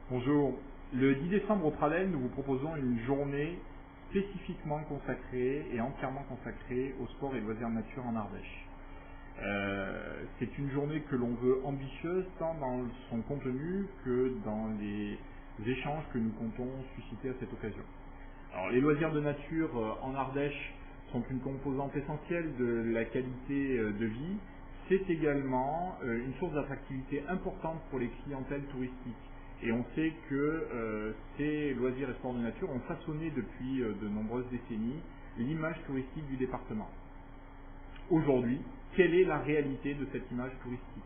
Bonjour. Le 10 décembre au Pradel, nous vous proposons une journée spécifiquement consacrée et entièrement consacrée au sport et loisirs nature en Ardèche. C'est une journée que l'on veut ambitieuse tant dans son contenu que dans les échanges que nous comptons susciter à cette occasion. Alors, les loisirs de nature en Ardèche sont une composante essentielle de la qualité de vie. C'est également une source d'attractivité importante pour les clientèles touristiques. Et on sait que ces loisirs et sports de nature ont façonné depuis de nombreuses décennies l'image touristique du département. Aujourd'hui, quelle est la réalité de cette image touristique?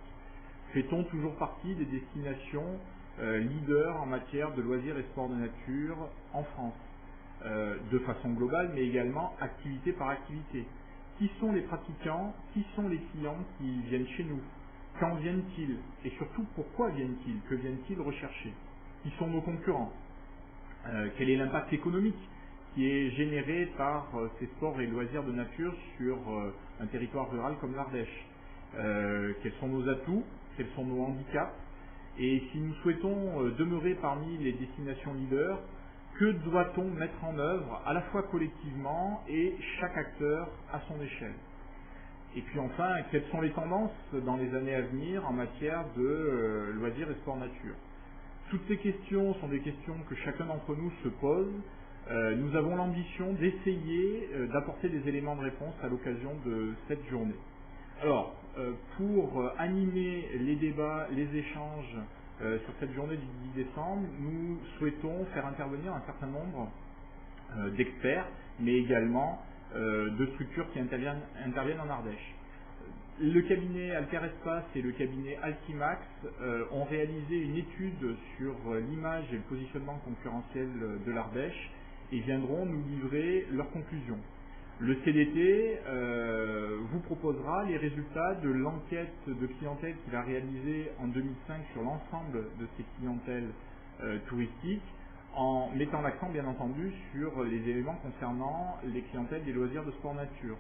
Fait-on toujours partie des destinations leaders en matière de loisirs et sports de nature en France, de façon globale, mais également activité par activité? Qui sont les pratiquants? Qui sont les clients qui viennent chez nous? Quand viennent-ils? Et surtout, pourquoi viennent-ils? Que viennent-ils rechercher? Qui sont nos concurrents? Quel est l'impact économique qui est généré par ces sports et loisirs de nature sur un territoire rural comme l'Ardèche? Quels sont nos atouts? Quels sont nos handicaps? Et si nous souhaitons demeurer parmi les destinations leaders, que doit-on mettre en œuvre à la fois collectivement et chaque acteur à son échelle? Et puis enfin, quelles sont les tendances dans les années à venir en matière de loisirs et sport nature? Toutes ces questions sont des questions que chacun d'entre nous se pose. Nous avons l'ambition d'essayer d'apporter des éléments de réponse à l'occasion de cette journée. Alors, pour animer les débats, les échanges sur cette journée du 10 décembre, nous souhaitons faire intervenir un certain nombre d'experts, mais également de structures qui interviennent en Ardèche. Le cabinet Alter Espace et le cabinet Altimax ont réalisé une étude sur l'image et le positionnement concurrentiel de l'Ardèche et viendront nous livrer leurs conclusions. Le CDT vous proposera les résultats de l'enquête de clientèle qu'il a réalisée en 2005 sur l'ensemble de ces clientèles touristiques, en mettant l'accent bien entendu sur les éléments concernant les clientèles des loisirs de sport nature.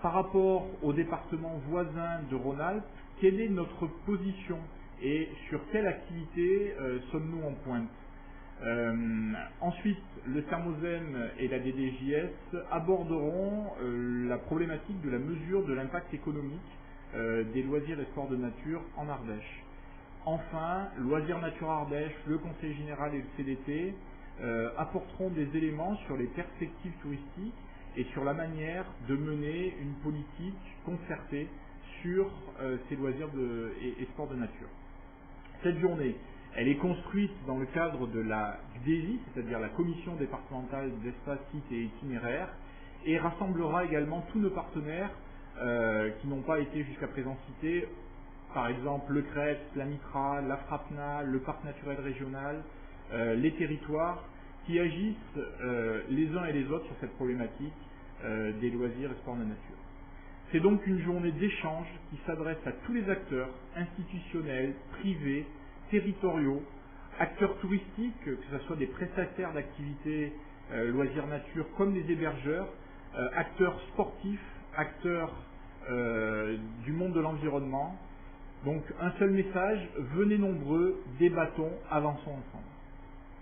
Par rapport au département voisin de Rhône-Alpes, quelle est notre position et sur quelle activité sommes-nous en pointe? Ensuite, le Thermosem et la DDJS aborderont la problématique de la mesure de l'impact économique des loisirs et sports de nature en Ardèche. Enfin, Loisirs Nature Ardèche, le Conseil Général et le CDT apporteront des éléments sur les perspectives touristiques et sur la manière de mener une politique concertée sur ces loisirs et sports de nature. Cette journée, elle est construite dans le cadre de la DESI, c'est-à-dire la Commission départementale d'espace, sites et itinéraires, et rassemblera également tous nos partenaires qui n'ont pas été jusqu'à présent cités, par exemple le CREPS, la MITRA, la FRAPNA, le Parc naturel régional, les territoires, qui agissent les uns et les autres sur cette problématique des loisirs et sports de nature. C'est donc une journée d'échange qui s'adresse à tous les acteurs institutionnels, privés, territoriaux, acteurs touristiques, que ce soit des prestataires d'activités loisirs nature comme des hébergeurs, acteurs sportifs, acteurs du monde de l'environnement. Donc un seul message, venez nombreux, débattons, avançons ensemble.